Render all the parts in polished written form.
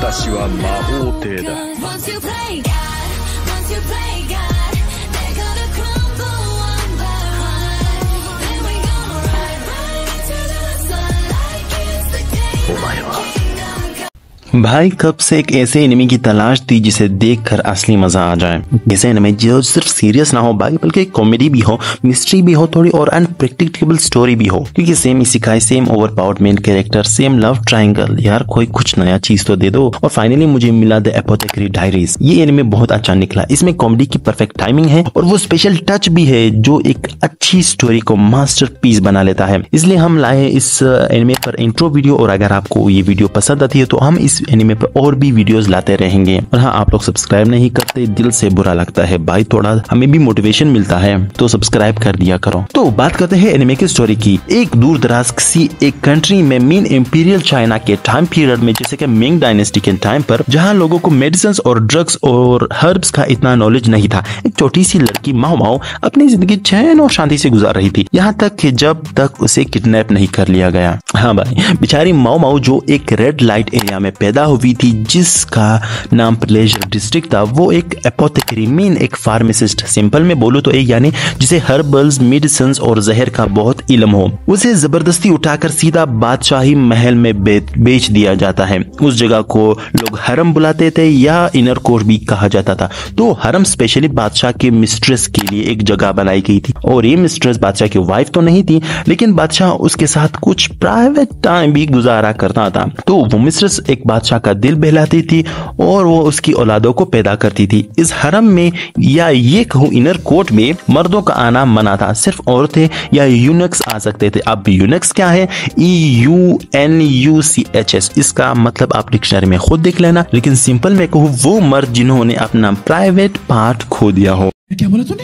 私は魔法帝だ。 Once you play God, once you play God, they're gonna crumble one by one. Then we gonna ride into the sun like it's the day. お前は भाई कब से एक ऐसे anime की तलाश थी जिसे देखकर असली मजा आ जाए। ऐसे एनिमे जो सिर्फ सीरियस ना हो भाई, बल्कि कॉमेडी भी हो, मिस्ट्री भी हो थोड़ी, और अनप्रेडिक्टेबल स्टोरी भी हो। क्योंकि same isekai, same overpowered main character, same love triangle, यार कोई कुछ नया चीज तो दे दो। और फाइनली मुझे मिला द एपोथेकेरी डायरीज। ये एनिमे बहुत अच्छा निकला। इसमें कॉमेडी की परफेक्ट टाइमिंग है और वो स्पेशल टच भी है जो एक अच्छी स्टोरी को मास्टरपीस बना लेता है। इसलिए हम लाए इस एनिमे पर इंट्रो वीडियो, और अगर आपको ये वीडियो पसंद आती है तो हम इस एनिमे पर और भी वीडियोस लाते रहेंगे। और हाँ, आप लोग सब्सक्राइब नहीं करते, दिल से बुरा लगता है भाई, थोड़ा हमें भी मोटिवेशन मिलता है, तो सब्सक्राइब कर दिया करो। तो बात करते हैं एनिमे की स्टोरी की। एक दूर दराज किसी एक कंट्री में मीन इंपीरियल चाइना के टाइम पीरियड में, जैसे कि मिंग डायनेस्टी के टाइम पर, जहाँ लोगों को मेडिसिन और ड्रग्स और हर्ब्स का इतना नॉलेज नहीं था, एक छोटी सी लड़की माओ माओ अपनी जिंदगी चैन और शांति से गुजार रही थी, यहाँ तक कि जब तक उसे किडनैप नहीं कर लिया गया। हाँ भाई, बेचारी माओ माओ जो एक रेड लाइट एरिया में पैदा हुई थी जिसका नाम प्लेजर डिस्ट्रिक्ट था, वो एक एपोथेकेरी मीन एक फार्मासिस्ट, सिंपल में बोलो तो एक यानी जिसे हर्बल्स, मेडिसिन और जहर का बहुत इल्म हो, उसे जबरदस्ती उठाकर सीधा बादशाही महल में बेच दिया जाता है। उस जगह को लोग हरम बुलाते थे या इनर कोर्ट भी कहा जाता था। तो हरम स्पेशली बादशाह के मिस्ट्रेस के लिए एक जगह बनाई गई थी, और ये मिस्ट्रेस बादशाह की वाइफ तो नहीं थी, लेकिन बादशाह उसके साथ कुछ प्राइवेट टाइम भी गुजारा करता था। तो वो मिस्ट्रेस एक बादशाह का दिल बहलाती थी और वो उसकी औलादों को पैदा करती थी। इस हरम में या ये कहूँ इनर कोर्ट में मर्दों का आना मना था, सिर्फ औरतें या यूनक्स आ सकते थे। अब यूनक्स क्या है? EUNUCHS, इसका मतलब आप डिक्शनरी में खुद देख लेना, लेकिन सिंपल में कहूँ वो मर्द जिन्होंने अपना प्राइवेट पार्ट खो दिया हो। क्या बोला तूने?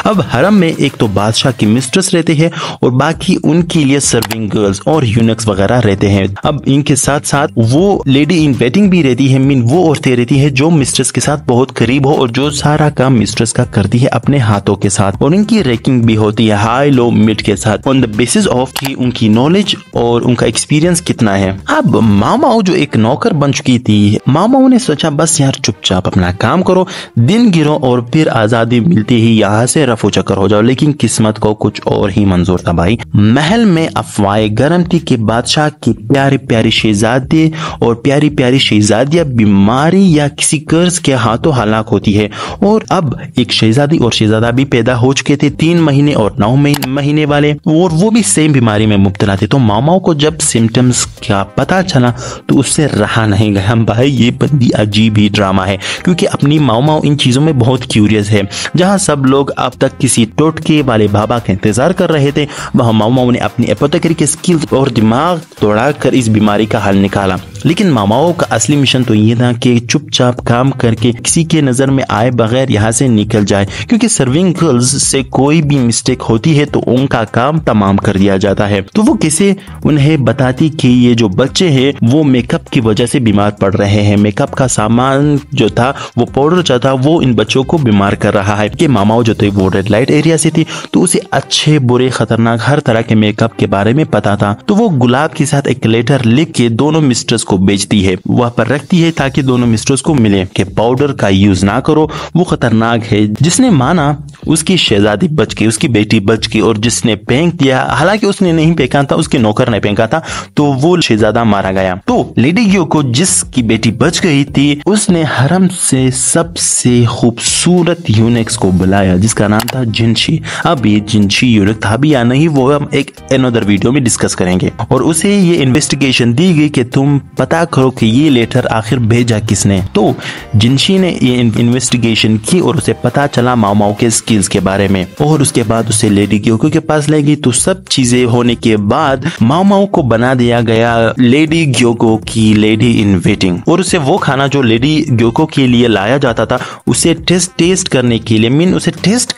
अब हरम में एक तो बादशाह की मिस्ट्रेस रहते हैं और बाकी उनके लिए सर्विंग गर्ल्स और यूनक्स वगैरह रहते हैं। अब इनके साथ साथ वो लेडी इन वेटिंग भी रहती है, मीन वो औरतें रहती है जो मिस्ट्रेस के साथ बहुत करीब हो और जो सारा काम मिस्ट्रेस का करती है अपने हाथों के साथ, और इनकी रैंकिंग भी होती है हाई लो मिड के साथ, ऑन द बेसिस ऑफ कि उनकी नॉलेज और उनका एक्सपीरियंस कितना है। अब माओ माओ जो एक नौकर बन चुकी थी, माओ माओ ने सोचा बस यार चुपचाप अपना काम करो, दिन गिरो और फिर आजादी मिलती ही यहाँ से रफू चक्कर हो जाओ। लेकिन किस्मत को कुछ और ही मंजूर था भाई। महल में अफवाहें गर्म थी कि बादशाह की प्यारी प्यारी शहजादे और प्यारी प्यारी शहजादियां बीमारी या किसी कर्ज के हाथों हलाक होती है, और अब एक शहजादी और शहजादा भी पैदा हो चुके थे, 3 महीने और 9 महीने वाले, और वो भी सेम बीमारी में मुब्तला थे। तो मामाओं को जब सिम्टम्स का पता चला तो उससे रहा नहीं गया। भाई ये बंदी अजीब ही ड्रामा है, क्योंकि अपनी माओ इन चीजों में बहुत क्यूरियस है। जहाँ सब लोग अब तक किसी टोटके वाले बाबा का इंतजार कर रहे थे, वहाँ माओ ने अपनी एपोथेकेरी के स्किल्स और दिमाग दौड़ाकर इस बीमारी का हल निकाला। लेकिन मामाओं का असली मिशन तो ये था कि चुपचाप काम करके किसी के नजर में आए बगैर यहाँ से निकल जाए, क्योंकि सर्विंग गर्ल्स से कोई भी मिस्टेक होती है तो उनका काम तमाम कर दिया जाता है। तो वो कैसे उन्हें बताती कि ये जो बच्चे हैं वो मेकअप की वजह से बीमार पड़ रहे हैं, मेकअप का सामान जो था वो पाउडर जो था वो इन बच्चों को बीमार कर रहा है। कि मामाओं जो थे वो रेड लाइट एरिया से थी, तो उसे अच्छे बुरे खतरनाक हर तरह के मेकअप के बारे में पता था। तो वो गुलाब के साथ एक लेटर लिख के दोनों मिस्ट्रेस को बेचती है, वहां पर रखती है ताकि दोनों मिस्ट्रेस को मिले कि पाउडर का यूज ना करो, वो खतरनाक है। जिसने माना उसकी शहजादी बच गई, उसकी बेटी बच गई, और जिसने फेंक दिया, हालांकि उसने नहीं फेंका था, उसके नौकर ने फेंका था, तो वो शहजादा मारा गया। तो लेडी ग्यो को जिसकी बेटी बच गई थी उसने हरम से सबसे खूबसूरत यूनिक्स को बुलाया जिसका नाम था जिनशी। अब ये जिनशी यूनिक था भी या नहीं वो हम एक अनदर वीडियो में डिस्कस करेंगे। और उसे ये इन्वेस्टिगेशन दी गई कि तुम पता करो कि ये लेटर आखिर भेजा किसने। तो जिनशी ने ये इन्वेस्टिगेशन की और उसे पता चला माओ के स्किल्स के बारे में, और उसके बाद उसे लेडी ग्योको के पास ले गई। तो सब चीजें होने के बाद माओ को बना दिया गया लेडी ग्योको की लेडी इन वेटिंग, और उसे वो खाना जो लेडी ग्योको के लिए लाया जाता था उसे टेस्ट करने के लिए, मीन उसे टेस्ट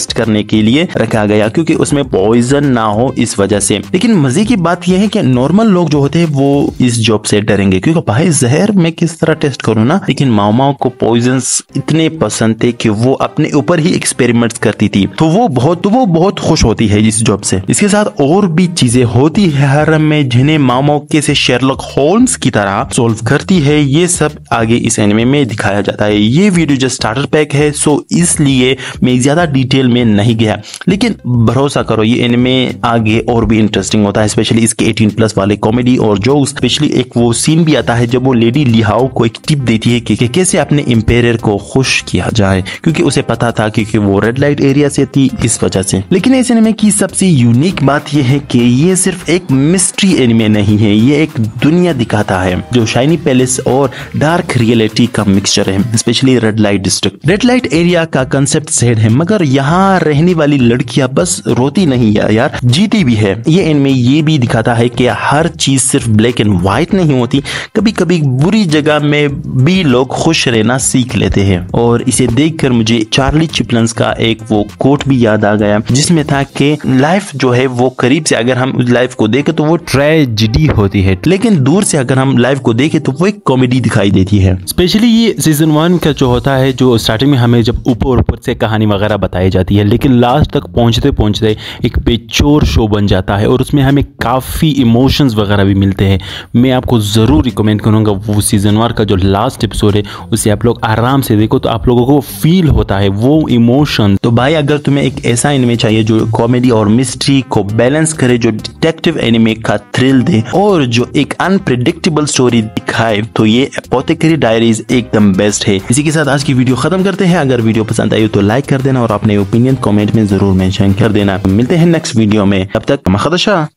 करने के लिए रखा गया, क्योंकि उसमें पॉइजन ना हो इस वजह से। लेकिन मजे की बात यह है कि नॉर्मल लोग जो होते हैं वो इस जॉब से से डरेंगे, क्योंकि भाई जहर मैं किस तरह टेस्ट करूँ ना। लेकिन माओ को पॉइजन्स इतने पसंद थे कि वो अपने ऊपर ही एक्सपेरिमेंट्स करती थी, तो वो बहुत खुश होती है इस जॉब से। इसके साथ और भी चीजें होती है हरम में जिन्हें माओ कैसे शेरलॉक होम्स की तरह सॉल्व करती है, ये सब आगे इस एनिमे में दिखाया जाता है। ये वीडियो जो स्टार्टर पैक है, सो इसलिए मैं ज्यादा डिटेल में नहीं गया, लेकिन भरोसा करो ये एनिमे आगे और भी इंटरेस्टिंग होता है, स्पेशली इसके 18+ वाले कॉमेडी और जोक्स। स्पेशली एक वो सीन भी आता है जब वो लेडी लिहाओ को एक टिप देती है कि कैसे अपने इंपेरियर को खुश किया जाए, क्योंकि उसे पता था क्योंकि वो रेड लाइट एरिया से थी इस वजह से। लेकिन इस एनिमे की सबसे यूनिक बात यह है कि ये सिर्फ एक मिस्ट्री एनिमे नहीं है, ये एक दुनिया दिखाता है जो शाइनी पैलेस और डार्क रियलिटी का मिक्सचर है, specially red light district. Red light area का कंसेप्ट सैड है, मगर यहाँ रहने वाली लड़कियां बस रोती नहीं यार, जीती भी है। ये एनिमे ये भी दिखाता है कि हर चीज सिर्फ ब्लैक एंड व्हाइट नहीं होती, कभी कभी बुरी जगह में भी लोग खुश रहना सीख लेते हैं। और इसे देखकर मुझे चार्ली चिपलंस का एक वो कोट भी याद आ गया, जिसमें था कि लाइफ जो है वो करीब से अगर हम लाइफ को देखें तो वो ट्रेजेडी होती है, लेकिन दूर से अगर हम लाइफ को देखें तो वो एक कॉमेडी दिखाई देती है। स्पेशली ये सीजन 1 का जो होता है, जो स्टार्टिंग में हमें जब ऊपर से कहानी वगैरह बताई जाती है, लेकिन लास्ट तक पहुंचते पहुंचते एक बेचोर शो बन जाता है और उसमें हमें काफी इमोशंस वगैरह भी मिलते हैं। मैं आपको जरूर रिकमेंड करूंगा वो सीजन 1 का जो लास्ट एपिसोड है उसे आप लोग आराम से देखो, तो आप लोगों को फील होता है वो इमोशन। तो भाई अगर तुम्हें एक ऐसा एनिमे चाहिए जो कॉमेडी और मिस्ट्री को बैलेंस करे, जो डिटेक्टिव एनिमे का थ्रिल दे और जो एक अनप्रेडिक्टेबल स्टोरी दिखाए, तो ये एपोथेकेरी डायरीज एकदम बेस्ट है। इसी के साथ आज की वीडियो खत्म करते हैं। अगर वीडियो पसंद आई तो लाइक कर देना और अपने ओपिनियन कमेंट में जरूर मेंशन कर देना। मिलते हैं नेक्स्ट वीडियो में, तब तक मखदशा।